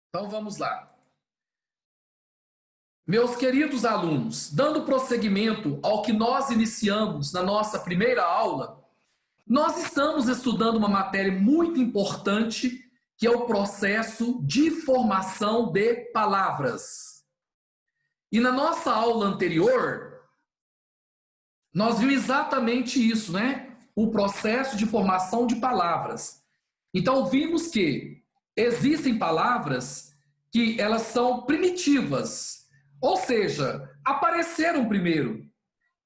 Então vamos lá. Meus queridos alunos, dando prosseguimento ao que nós iniciamos na nossa primeira aula, nós estamos estudando uma matéria muito importante, que é o processo de formação de palavras. E na nossa aula anterior, nós vimos exatamente isso, né? O processo de formação de palavras. Então vimos que existem palavras que elas são primitivas, ou seja, apareceram primeiro.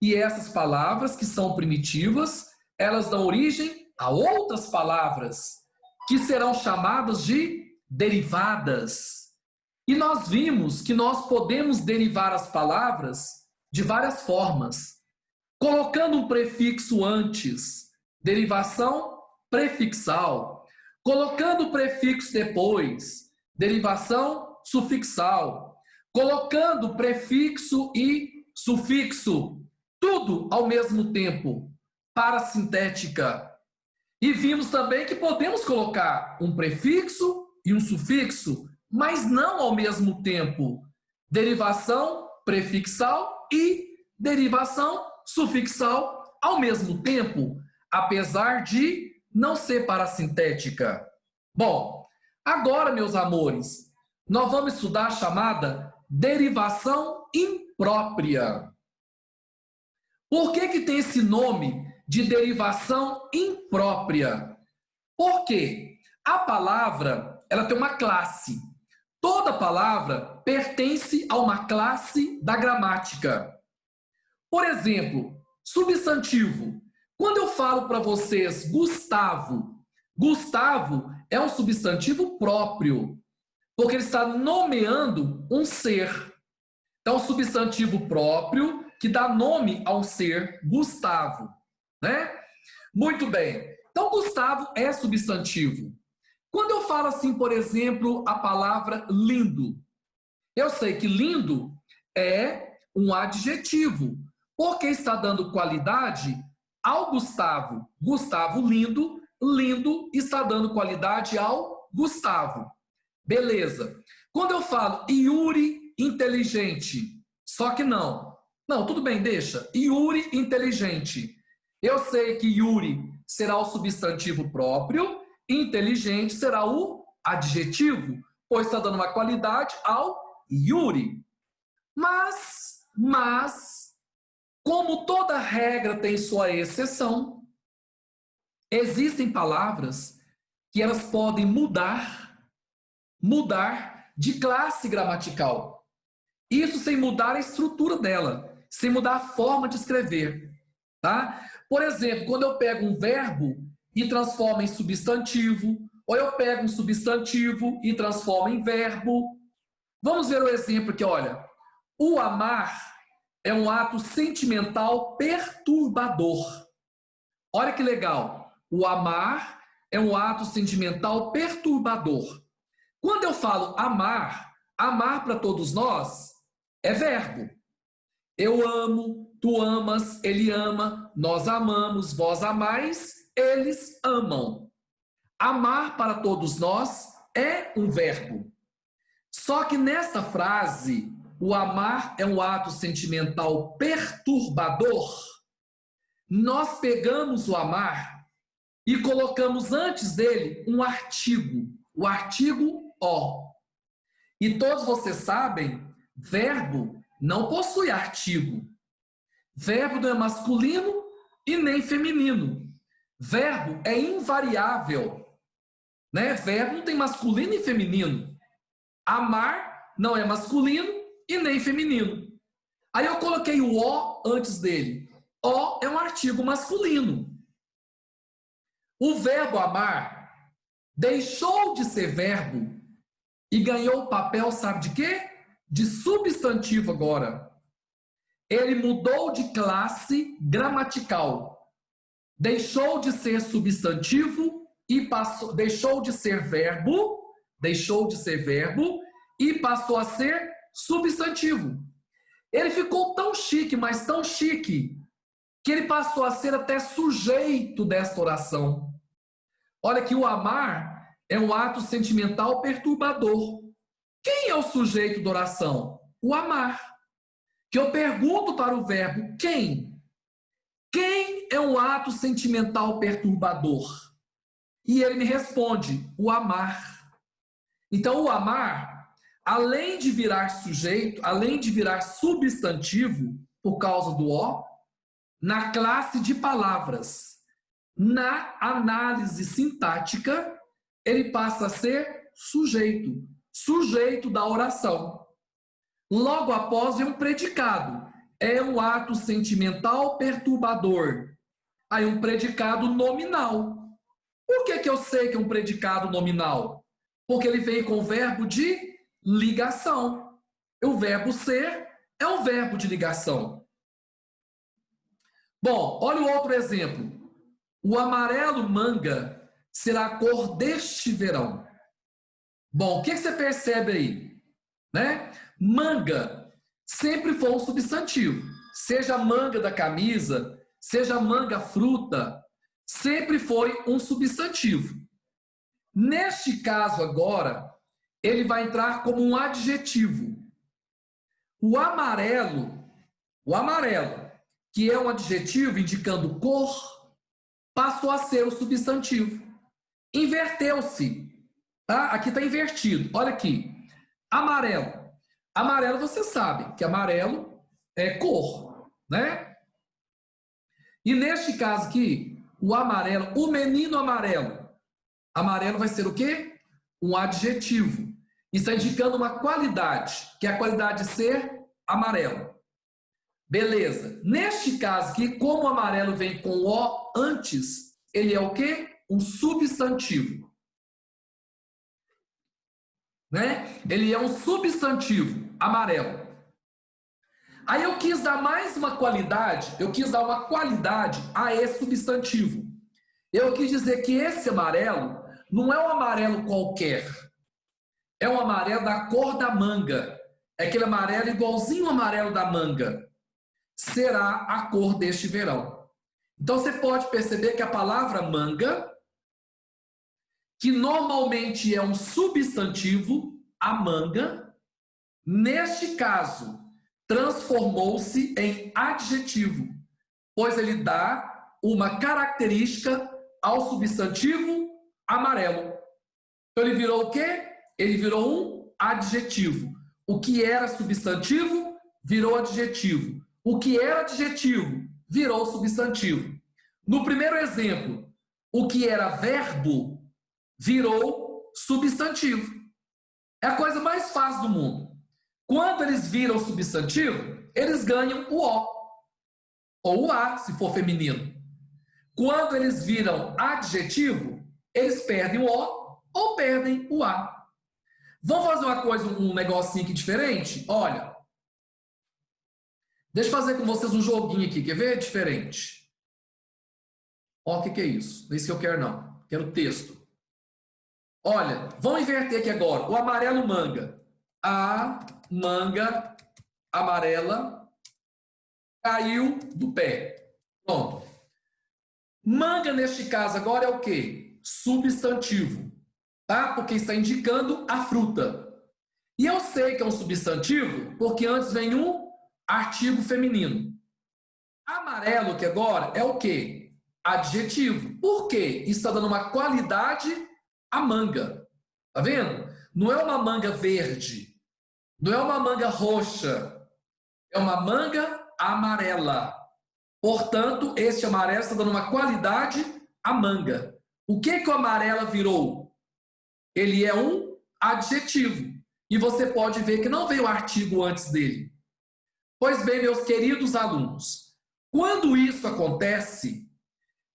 E essas palavras que são primitivas, elas dão origem a outras palavras, que serão chamadas de derivadas. E nós vimos que nós podemos derivar as palavras de várias formas. Colocando um prefixo antes, derivação prefixal. Colocando o prefixo depois, derivação sufixal. Colocando prefixo e sufixo, tudo ao mesmo tempo, parasintética. E vimos também que podemos colocar um prefixo e um sufixo, mas não ao mesmo tempo. Derivação prefixal e derivação sufixal ao mesmo tempo, apesar de não ser parasintética. Bom, agora, meus amores, nós vamos estudar a chamada derivação imprópria. Por que tem esse nome de derivação imprópria? Porque a palavra, ela tem uma classe. Toda palavra pertence a uma classe da gramática. Por exemplo, substantivo. Quando eu falo para vocês Gustavo, Gustavo é um substantivo próprio, porque ele está nomeando um ser. Então, substantivo próprio que dá nome a um ser, Gustavo, né? Muito bem. Então, Gustavo é substantivo. Quando eu falo assim, por exemplo, a palavra lindo, eu sei que lindo é um adjetivo, porque está dando qualidade ao Gustavo. Gustavo lindo, lindo está dando qualidade ao Gustavo. Beleza. Quando eu falo Yuri inteligente, só que não. Não, tudo bem, deixa. Yuri inteligente. Eu sei que Yuri será o substantivo próprio, inteligente será o adjetivo, pois está dando uma qualidade ao Yuri. Mas, como toda regra tem sua exceção, existem palavras que elas podem mudar de classe gramatical. Isso sem mudar a estrutura dela, sem mudar a forma de escrever. Tá? Por exemplo, quando eu pego um verbo e transformo em substantivo, ou eu pego um substantivo e transformo em verbo. Vamos ver o exemplo aqui, olha. O amar é um ato sentimental perturbador. Olha que legal. O amar é um ato sentimental perturbador. Quando eu falo amar, amar para todos nós é verbo. Eu amo, tu amas, ele ama, nós amamos, vós amais, eles amam. Amar para todos nós é um verbo. Só que nesta frase, o amar é um ato sentimental perturbador. Nós pegamos o amar e colocamos antes dele um artigo, o artigo o. E todos vocês sabem, verbo não possui artigo. Verbo não é masculino e nem feminino. Verbo é invariável, né? Verbo não tem masculino e feminino. Amar não é masculino e nem feminino. Aí eu coloquei o o antes dele. O é um artigo masculino. O verbo amar deixou de ser verbo e ganhou o papel, sabe de quê? De substantivo agora. Ele mudou de classe gramatical. Deixou de ser substantivo e passou, deixou de ser verbo e passou a ser substantivo. Ele ficou tão chique, mas tão chique, que ele passou a ser até sujeito desta oração. Olha que o amar é um ato sentimental perturbador. Quem é o sujeito da oração? O amar. Que eu pergunto para o verbo quem. Quem é um ato sentimental perturbador? E ele me responde, o amar. Então, o amar, além de virar sujeito, além de virar substantivo, por causa do o, na classe de palavras, na análise sintática, ele passa a ser sujeito, sujeito da oração. Logo após vem um predicado, é um ato sentimental perturbador. Aí um predicado nominal. Por que eu sei que é um predicado nominal? Porque ele vem com o verbo de ligação. O verbo ser é um verbo de ligação. Bom, olha o outro exemplo. O amarelo manga será a cor deste verão. Bom, o que você percebe aí? Né? Manga sempre foi um substantivo. Seja a manga da camisa, seja a manga fruta, sempre foi um substantivo. Neste caso agora, ele vai entrar como um adjetivo. O amarelo, que é um adjetivo indicando cor, passou a ser o substantivo. Inverteu-se. Tá? Aqui está invertido. Olha aqui. Amarelo. Amarelo você sabe que amarelo é cor, né? E neste caso aqui, o amarelo, o menino amarelo. Amarelo vai ser o quê? Um adjetivo. Está indicando uma qualidade, que é a qualidade de ser amarelo. Beleza. Neste caso aqui, como o amarelo vem com o antes, ele é o quê? Um substantivo. Né? Ele é um substantivo, amarelo. Aí eu quis dar mais uma qualidade, a esse substantivo. Eu quis dizer que esse amarelo não é um amarelo qualquer. É um amarelo da cor da manga. É aquele amarelo igualzinho ao amarelo da manga. Será a cor deste verão. Então você pode perceber que a palavra manga, que normalmente é um substantivo, a manga, neste caso, transformou-se em adjetivo, pois ele dá uma característica ao substantivo amarelo. Então ele virou o quê? Ele virou um adjetivo. O que era substantivo virou adjetivo. O que era adjetivo virou substantivo. No primeiro exemplo, o que era verbo virou substantivo. É a coisa mais fácil do mundo. Quando eles viram substantivo, eles ganham o O. Ou o A, se for feminino. Quando eles viram adjetivo, eles perdem o O ou perdem o A. Vamos fazer uma coisa, um negocinho aqui diferente? Olha. Deixa eu fazer com vocês um joguinho aqui. Quer ver? Diferente. Ó, o que é isso? Não é isso que eu quero, não. Quero texto. Olha, vamos inverter aqui agora. O amarelo manga. A manga amarela caiu do pé. Pronto. Manga, neste caso, agora é o quê? Substantivo. Tá? Porque está indicando a fruta. E eu sei que é um substantivo porque antes vem um artigo feminino. Amarelo, que agora é o quê? Adjetivo. Por quê? Está dando uma qualidade à manga. Tá vendo? Não é uma manga verde. Não é uma manga roxa. É uma manga amarela. Portanto, este amarelo está dando uma qualidade à manga. O que o amarela virou? Ele é um adjetivo. E você pode ver que não veio o artigo antes dele. Pois bem, meus queridos alunos, quando isso acontece,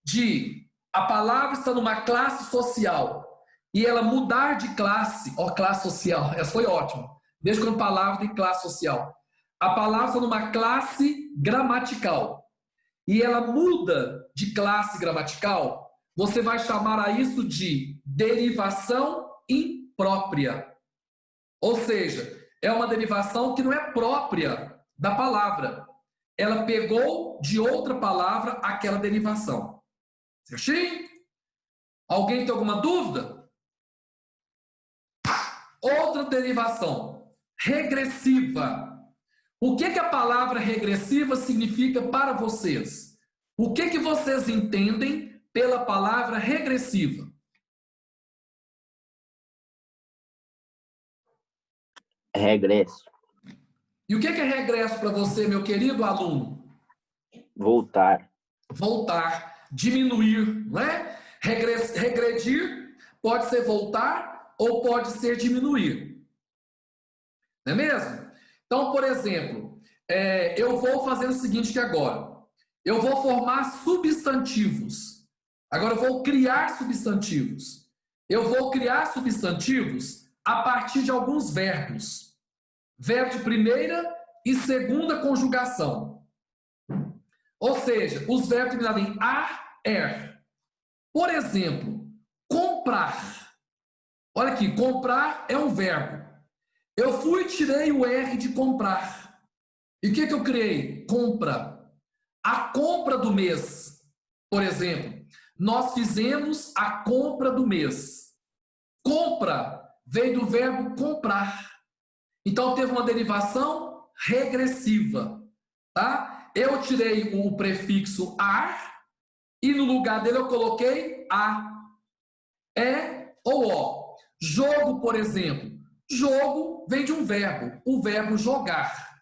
de a palavra estar numa classe social e ela mudar de classe, classe social, essa foi ótima, desde quando a palavra tem classe social. A palavra está numa classe gramatical e ela muda de classe gramatical, você vai chamar a isso de derivação imprópria. Ou seja, é uma derivação que não é própria da palavra. Ela pegou de outra palavra aquela derivação. Certinho? Alguém tem alguma dúvida? Outra derivação, regressiva. O que a palavra regressiva significa para vocês? O que vocês entendem pela palavra regressiva? Regresso. E o que é regresso para você, meu querido aluno? Voltar. Voltar, diminuir, não é? Regredir pode ser voltar ou pode ser diminuir. Não é mesmo? Então, por exemplo, eu vou fazer o seguinte aqui agora. Eu vou formar substantivos. Agora eu vou criar substantivos. Eu vou criar substantivos a partir de alguns verbos. Verbo de primeira e segunda conjugação. Ou seja, os verbos terminados em ar, er. Por exemplo, comprar. Olha aqui, comprar é um verbo. Eu fui e tirei o R de comprar. E o que eu criei? Compra. A compra do mês. Por exemplo, nós fizemos a compra do mês. Compra veio do verbo comprar. Então, teve uma derivação regressiva, tá? Eu tirei o prefixo ar e no lugar dele eu coloquei a, ou ó. Jogo, por exemplo. Jogo vem de um verbo, o verbo jogar.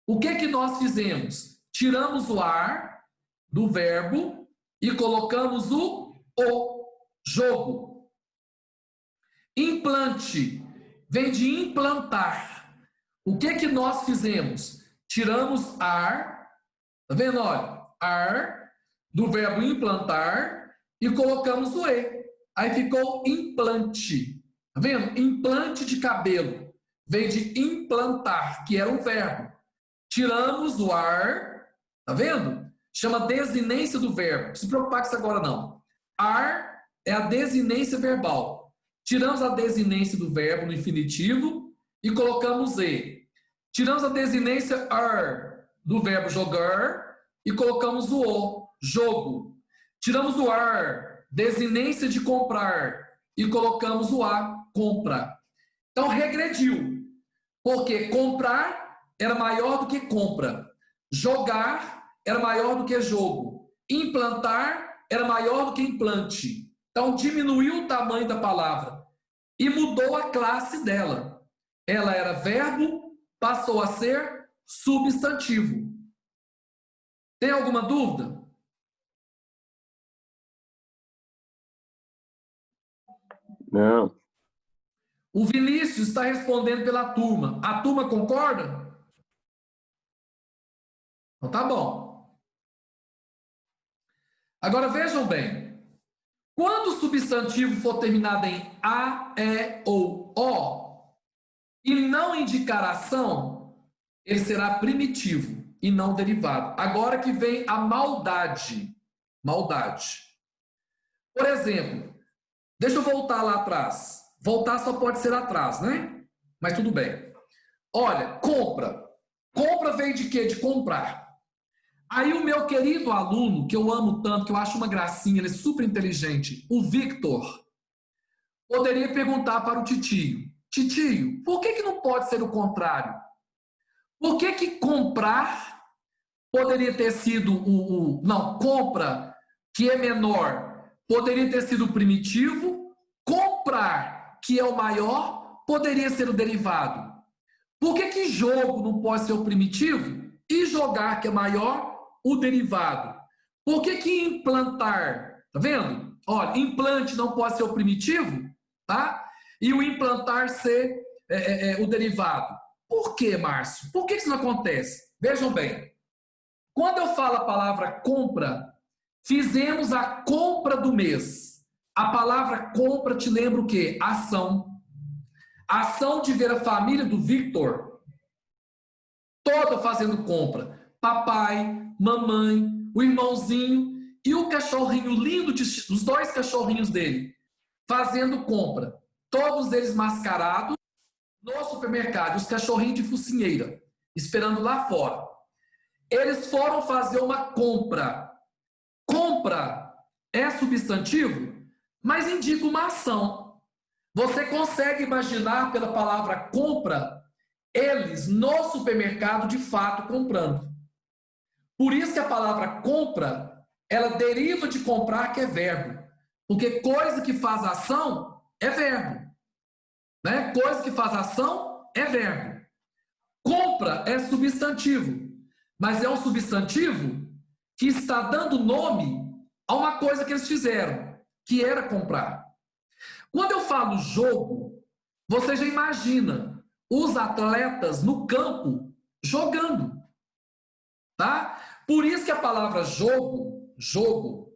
O que nós fizemos? Tiramos o ar do verbo e colocamos o jogo. Implante vem de implantar. O que nós fizemos? Tiramos ar, tá vendo? Olha, ar do verbo implantar e colocamos o e. Aí ficou implante. Tá vendo? Implante de cabelo vem de implantar, que era um verbo. Tiramos o ar, tá vendo? Chama desinência do verbo. Não se preocupar com isso agora não. Ar é a desinência verbal. Tiramos a desinência do verbo no infinitivo e colocamos e. Tiramos a desinência ar do verbo jogar e colocamos o, jogo. Tiramos o ar, desinência de comprar, e colocamos o a, compra. Então, regrediu. Porque comprar era maior do que compra. Jogar era maior do que jogo. Implantar era maior do que implante. Então, diminuiu o tamanho da palavra e mudou a classe dela. Ela era verbo, passou a ser substantivo. Tem alguma dúvida? Não. O Vinícius está respondendo pela turma. A turma concorda? Então tá bom. Agora vejam bem. Quando o substantivo for terminado em a, e ou o e não indicar ação, ele será primitivo e não derivado. Agora que vem a maldade. Maldade. Por exemplo, deixa eu voltar lá atrás. Voltar só pode ser atrás, né? Mas tudo bem. Olha, compra. Compra vem de quê? De comprar. Aí o meu querido aluno, que eu amo tanto, que eu acho uma gracinha, ele é super inteligente, o Victor, poderia perguntar para o titio: titio, por que não pode ser o contrário? Por que comprar poderia ter sido não, compra, que é menor, poderia ter sido o primitivo, comprar, que é o maior, poderia ser o derivado. Por que jogo não pode ser o primitivo e jogar, que é maior, o derivado? Por que implantar, tá vendo? Olha, implante não pode ser o primitivo, tá? E o implantar ser o derivado. Por que, Márcio? Por que isso não acontece? Vejam bem. Quando eu falo a palavra compra, fizemos a compra do mês. A palavra compra te lembra o quê? Ação. Ação de ver a família do Victor toda fazendo compra. Papai, mamãe, o irmãozinho e o cachorrinho lindo, os dois cachorrinhos dele, fazendo compra. Todos eles mascarados no supermercado, os cachorrinhos de focinheira, esperando lá fora. Eles foram fazer uma compra. Compra é substantivo, mas indica uma ação. Você consegue imaginar pela palavra compra, eles no supermercado de fato comprando. Por isso que a palavra compra, ela deriva de comprar, que é verbo. Porque coisa que faz ação é verbo. Né? Coisa que faz ação é verbo. Compra é substantivo, mas é um substantivo que está dando nome a uma coisa que eles fizeram, que era comprar. Quando eu falo jogo, você já imagina os atletas no campo jogando, tá? Por isso que a palavra jogo,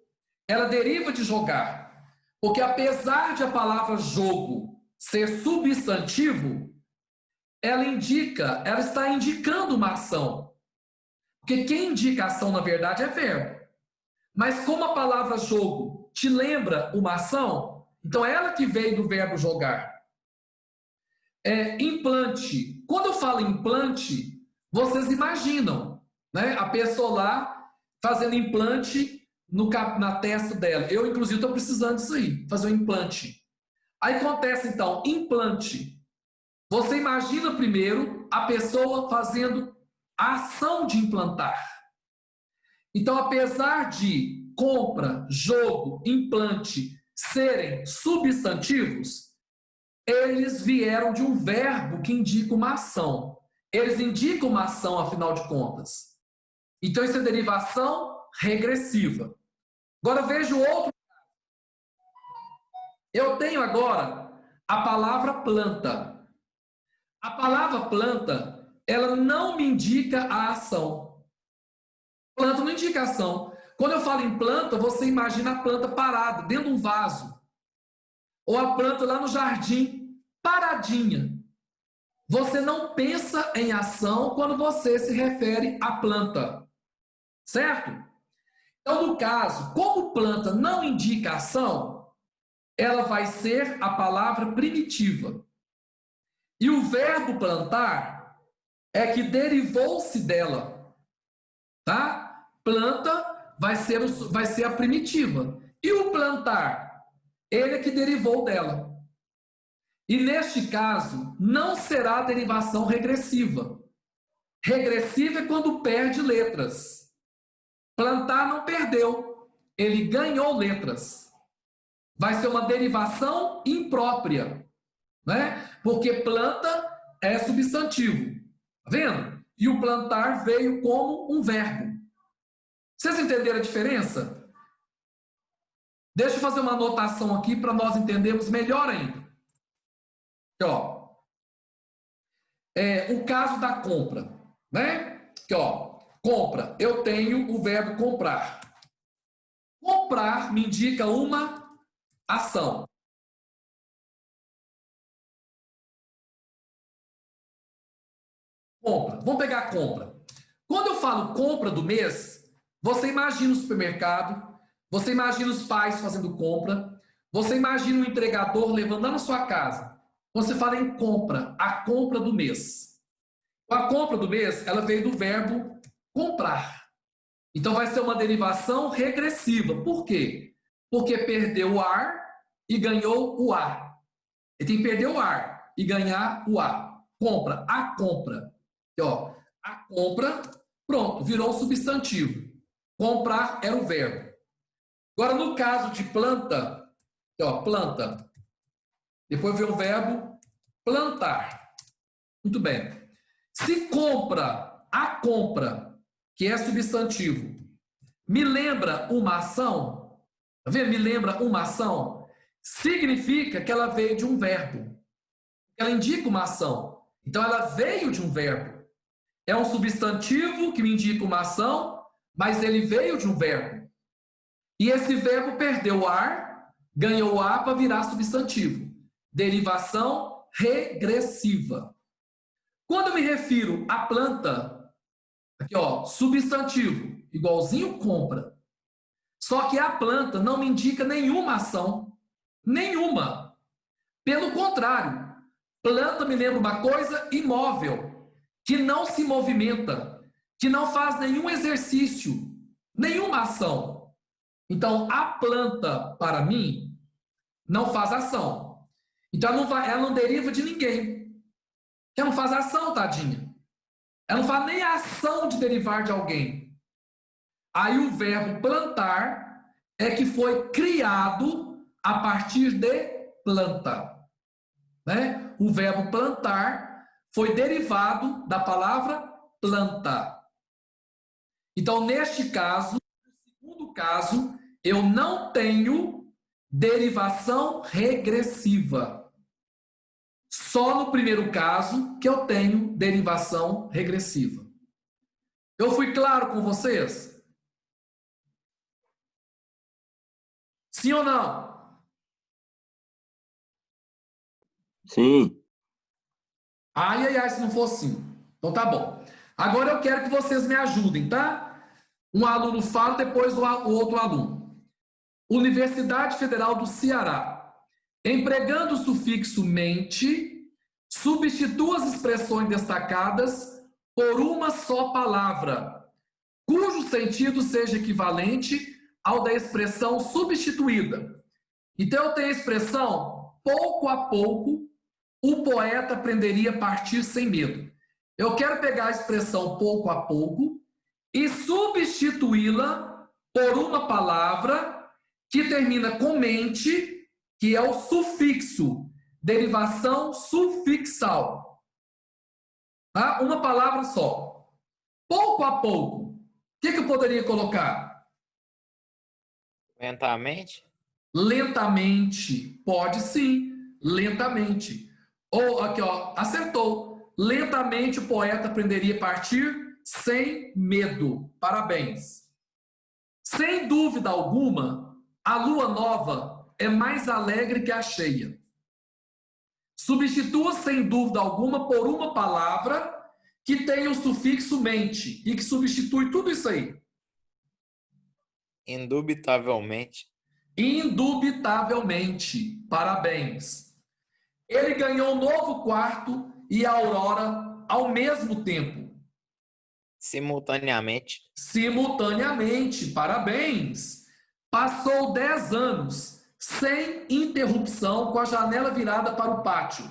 ela deriva de jogar. Porque apesar de a palavra jogo ser substantivo, ela está indicando uma ação. Porque quem indica ação, na verdade, é verbo. Mas como a palavra jogo te lembra uma ação, então é ela que veio do verbo jogar. Implante. Quando eu falo implante, vocês imaginam, né? A pessoa lá fazendo implante na testa dela. Eu, inclusive, estou precisando disso aí, fazer um implante. Aí acontece, então, implante. Você imagina primeiro a pessoa fazendo a ação de implantar. Então, apesar de compra, jogo, implante serem substantivos, eles vieram de um verbo que indica uma ação. Eles indicam uma ação, afinal de contas. Então, isso é derivação regressiva. Agora, veja o outro. Eu tenho agora a palavra planta. A palavra planta, ela não me indica a ação. Planta não indica ação. Quando eu falo em planta, você imagina a planta parada, dentro de um vaso. Ou a planta lá no jardim, paradinha. Você não pensa em ação quando você se refere à planta. Certo? Então, no caso, como planta não indica ação, ela vai ser a palavra primitiva. E o verbo plantar é que derivou-se dela. Tá? Planta vai ser a primitiva. E o plantar, ele é que derivou dela. E neste caso, não será derivação regressiva. Regressiva é quando perde letras. Plantar não perdeu, ele ganhou letras. Vai ser uma derivação imprópria, né? Porque planta é substantivo, tá vendo? E o plantar veio como um verbo. Vocês entenderam a diferença? Deixa eu fazer uma anotação aqui para nós entendermos melhor ainda. Aqui, ó. O caso da compra, né? Aqui, ó. Compra. Eu tenho o verbo comprar. Comprar me indica uma ação. Compra. Vamos pegar a compra. Quando eu falo compra do mês, você imagina o supermercado, você imagina os pais fazendo compra, você imagina o entregador levando lá na sua casa. Quando você fala em compra, a compra do mês. A compra do mês, ela veio do verbo comprar. Então vai ser uma derivação regressiva. Por quê? Porque perdeu o ar e ganhou o A. Ele tem que perder o ar e ganhar o A. Compra, a compra. Aqui, ó, a compra, pronto, virou um substantivo. Comprar era o verbo. Agora, no caso de planta, aqui, ó, planta. Depois veio o verbo plantar. Muito bem. Se compra, a compra, que é substantivo, me lembra uma ação, tá vendo? Me lembra uma ação, significa que ela veio de um verbo. Ela indica uma ação. Então, ela veio de um verbo. É um substantivo que me indica uma ação, mas ele veio de um verbo. E esse verbo perdeu o ar, ganhou o A para virar substantivo. Derivação regressiva. Quando eu me refiro à planta, aqui ó, substantivo, igualzinho compra. Só que a planta não me indica nenhuma ação. Nenhuma. Pelo contrário, planta me lembra uma coisa imóvel, que não se movimenta, que não faz nenhum exercício, nenhuma ação. Então, a planta, para mim, não faz ação. Então ela não deriva de ninguém. Ela não faz ação, tadinha. Ela não faz nem a ação de derivar de alguém. Aí o verbo plantar é que foi criado a partir de planta. Né? O verbo plantar foi derivado da palavra planta. Então, neste caso, no segundo caso, eu não tenho derivação regressiva. Só no primeiro caso que eu tenho derivação regressiva. Eu fui claro com vocês? Sim ou não? Sim. Ai, ai, ai, se não for sim. Então tá bom. Agora eu quero que vocês me ajudem, tá? Um aluno fala, depois o outro aluno. Universidade Federal do Ceará. Empregando o sufixo mente, substitua as expressões destacadas por uma só palavra, cujo sentido seja equivalente ao da expressão substituída. Então, eu tenho a expressão, pouco a pouco, o poeta aprenderia a partir sem medo. Eu quero pegar a expressão pouco a pouco e substituí-la por uma palavra que termina com mente, que é o sufixo, derivação sufixal. Tá? Uma palavra só. Pouco a pouco. O que eu poderia colocar? Lentamente? Lentamente. Pode sim. Lentamente. Ou, aqui, ó, acertou. Lentamente o poeta aprenderia a partir sem medo. Parabéns. Sem dúvida alguma, a lua nova é mais alegre que a cheia. Substitua sem dúvida alguma por uma palavra que tem o sufixo mente e que substitui tudo isso aí. Indubitavelmente. Indubitavelmente. Parabéns. Ele ganhou um novo quarto e a Aurora ao mesmo tempo. Simultaneamente. Simultaneamente. Parabéns. Passou 10 anos sem interrupção com a janela virada para o pátio.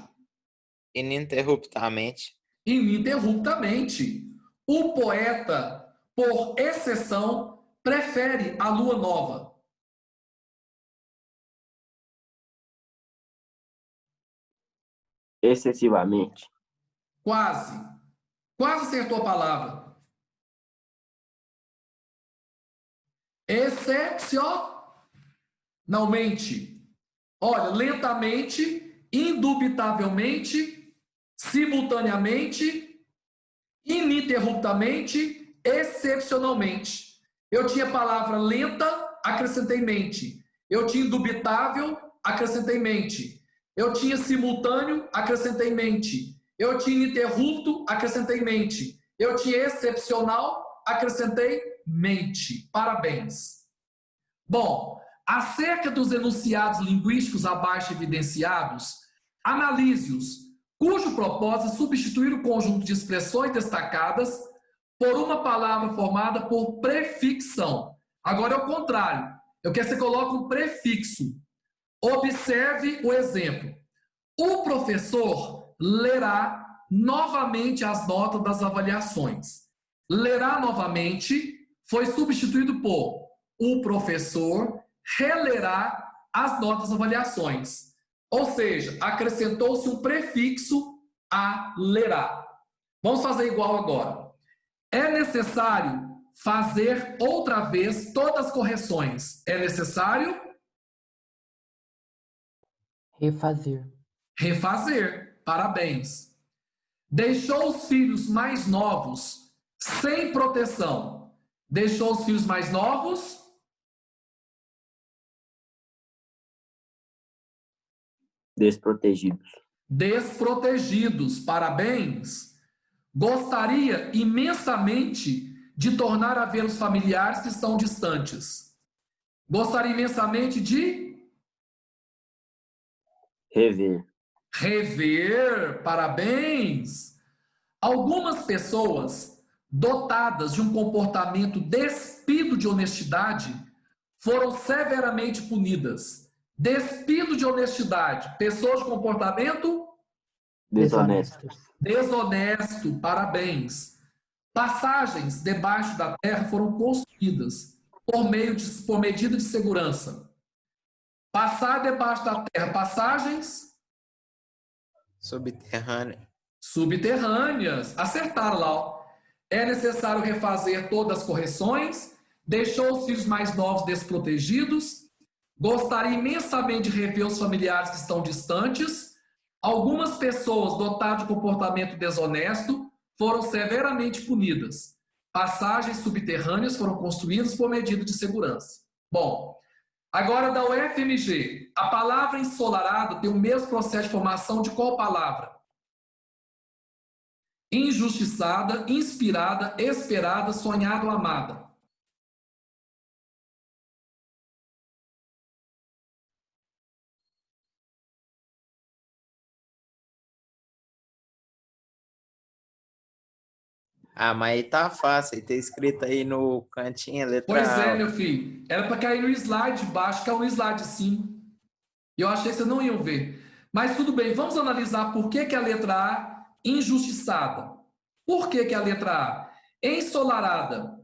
Ininterruptamente. Ininterruptamente. O poeta, por exceção, prefere a lua nova. Excessivamente. Quase. Quase acertou a palavra. Excepcionalmente. Olha, lentamente, indubitavelmente, simultaneamente, ininterruptamente, excepcionalmente. Eu tinha a palavra lenta, acrescentei mente. Eu tinha indubitável, acrescentei mente. Eu tinha simultâneo, acrescentei mente. Eu tinha ininterrupto, acrescentei mente. Eu tinha excepcional, acrescentei mente. Parabéns. Bom, acerca dos enunciados linguísticos abaixo evidenciados, analise-os, cujo propósito é substituir o conjunto de expressões destacadas por uma palavra formada por prefixão. Agora é o contrário. Eu quero que você coloque um prefixo. Observe o exemplo. O professor lerá novamente as notas das avaliações. Lerá novamente foi substituído por o professor relerá as notas das avaliações. Ou seja, acrescentou-se um prefixo a lerá. Vamos fazer igual agora. É necessário fazer outra vez todas as correções. É necessário Refazer. refazer. Parabéns. Deixou os filhos mais novos sem proteção. Deixou os filhos mais novos Desprotegidos. desprotegidos. Parabéns. Gostaria imensamente de tornar a ver os familiares que estão distantes. Gostaria imensamente de Rever. rever. Parabéns. Algumas pessoas dotadas de um comportamento despido de honestidade foram severamente punidas, Despido de honestidade. Pessoas de comportamento Desonesto. desonesto. Parabéns. Passagens debaixo da terra foram construídas por medida de segurança. Passar debaixo da terra, passagens subterrâneas. Acertaram lá, ó. É necessário refazer todas as correções. Deixou os filhos mais novos desprotegidos. Gostaria imensamente de rever os familiares que estão distantes. Algumas pessoas dotadas de comportamento desonesto foram severamente punidas. Passagens subterrâneas foram construídas por medida de segurança. Bom, agora da UFMG. A palavra ensolarado tem o mesmo processo de formação de qual palavra? Injustiçada, inspirada, esperada, sonhada ou amada. Ah, mas aí tá fácil. Aí tá escrito aí no cantinho a letra Pois é, A. meu filho. Era para cair no slide de baixo, caiu no slide de cima. E eu achei que vocês não iam ver. Mas tudo bem, vamos analisar por que a letra A injustiçada. Por que a letra A? Ensolarada.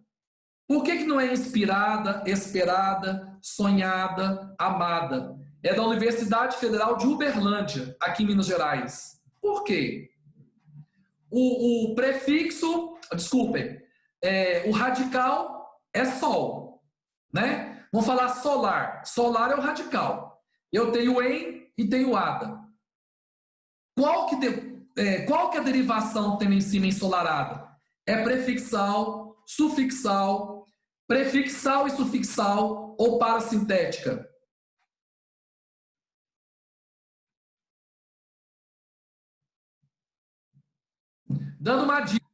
Por que não é inspirada, esperada, sonhada, amada? É da Universidade Federal de Uberlândia, aqui em Minas Gerais. Por quê? O prefixo, desculpem, o radical é sol, né? Vamos falar solar. Solar é o radical. Eu tenho em e tenho ada. Qual que é a derivação que tem em cima ensolarada? É prefixal, sufixal, prefixal e sufixal ou parasintética? Dando uma dica,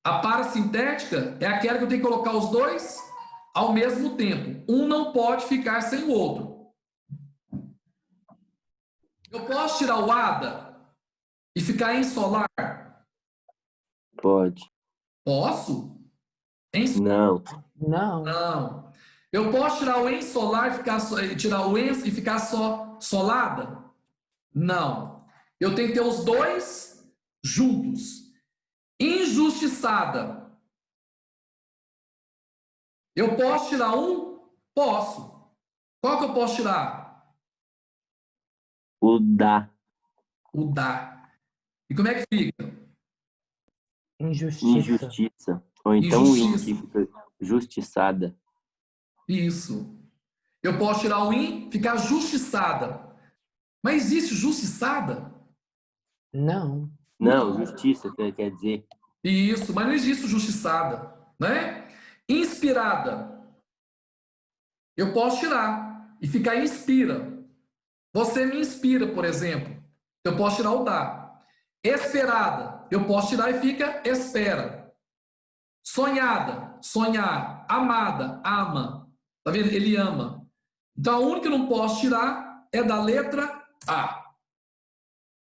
a parasintética é aquela que eu tenho que colocar os dois ao mesmo tempo. Um não pode ficar sem o outro. Eu posso tirar o ada e ficar em solar? Pode. Posso? Não. Não. Não. Eu posso tirar o ensolar e tirar o ens e ficar só solada? Não. Eu tenho que ter os dois juntos. Injustiçada. Eu posso tirar um? Posso. Qual que eu posso tirar? O da. O da. E como é que fica? Injustiça. Injustiça. Ou então o in, que Injustiça. fica justiçada. Isso. Eu posso tirar o in, ficar justiçada. Mas existe justiçada? Não. Não, justiça, quer dizer. Isso, mas não existe justiçada, né? Inspirada. Eu posso tirar e ficar inspira. Você me inspira, por exemplo. Eu posso tirar o da. Esperada. Eu posso tirar e fica espera. Sonhada, sonhar. Amada, ama. Tá vendo? Ele ama. Então a única que eu não posso tirar é da letra A.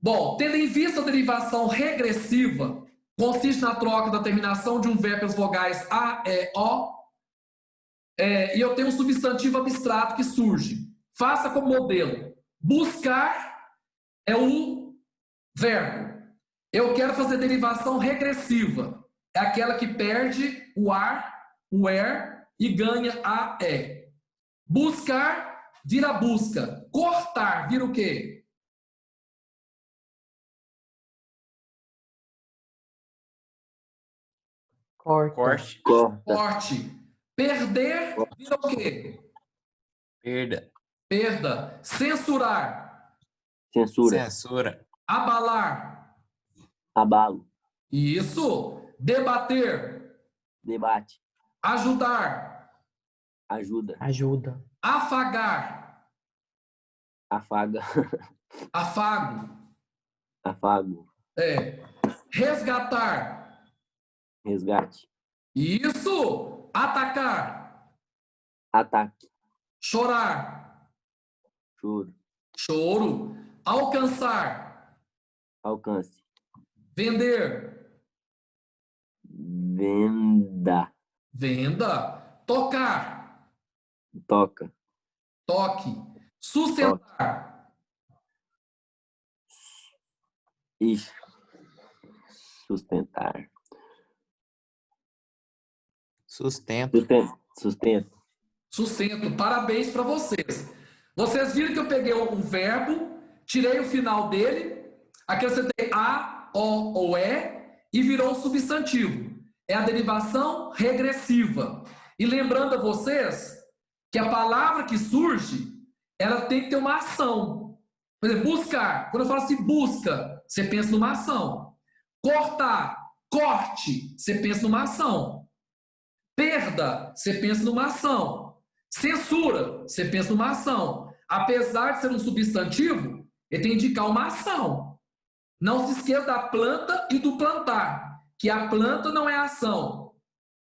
Bom, tendo em vista a derivação regressiva, consiste na troca da terminação de um verbo pelas vogais A, E, O, e eu tenho um substantivo abstrato que surge. Faça como modelo. Buscar é o verbo. Eu quero fazer derivação regressiva. É aquela que perde o ar, o er e ganha a e. Buscar vira busca. Cortar vira o quê? Corta. Corte. Corta. Corte. Perder vira o quê? Perda. Perda. Censurar. Censura. Censura. Abalar. Abalo. Isso. Debater. Debate. Ajudar. Ajuda. Ajuda. Afagar. Afaga. Afago. Afago. Resgatar. Resgate. Isso. Atacar. Ataque. Chorar. Choro. Choro. Alcançar. Alcance. Vender. Venda. Venda. Tocar. Toca. Toque. Sustentar. Ixi. Sustentar. Sustento. Sustento. Sustento. Parabéns para vocês. Vocês viram que eu peguei um verbo, tirei o final dele, acrescentei a, o ou e virou um substantivo. É a derivação regressiva. E lembrando a vocês que a palavra que surge, ela tem que ter uma ação. Por exemplo, buscar. Quando eu falo assim, busca, você pensa numa ação. Cortar, corte, você pensa numa ação. Perda, você pensa numa ação. Censura, você pensa numa ação. Apesar de ser um substantivo, ele tem que indicar uma ação. Não se esqueça da planta e do plantar, que a planta não é ação.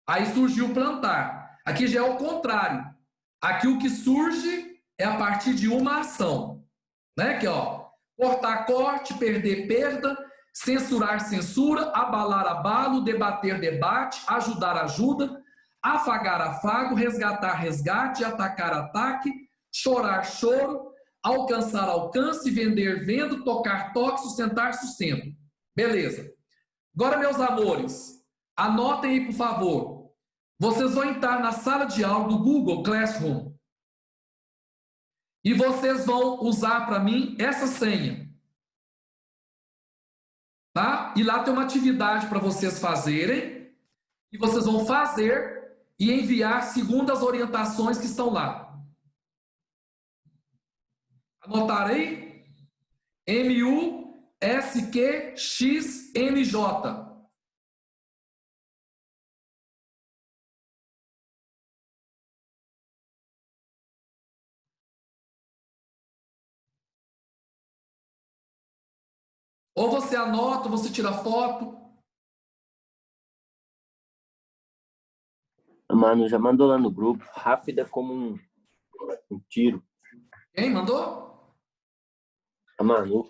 Aí surgiu o plantar. Aqui já é o contrário. Aqui o que surge é a partir de uma ação. Né? Aqui, ó. Cortar, corte, perder, perda, censurar, censura, abalar, abalo, debater, debate, ajudar, ajuda, afagar, afago, resgatar, resgate, atacar, ataque, chorar, choro, alcançar, alcance, vender, vendo, tocar, toque, sustentar, sustento. Beleza. Agora, meus amores, anotem aí, por favor. Vocês vão entrar na sala de aula do Google Classroom. E vocês vão usar para mim essa senha. Tá? E lá tem uma atividade para vocês fazerem. E vocês vão fazer e enviar segundo as orientações que estão lá. Anotarei? MUSQXNJ. Ou você anota, ou você tira foto. Mano, já mandou lá no grupo. Rápido é como um tiro. Quem mandou? A Manu.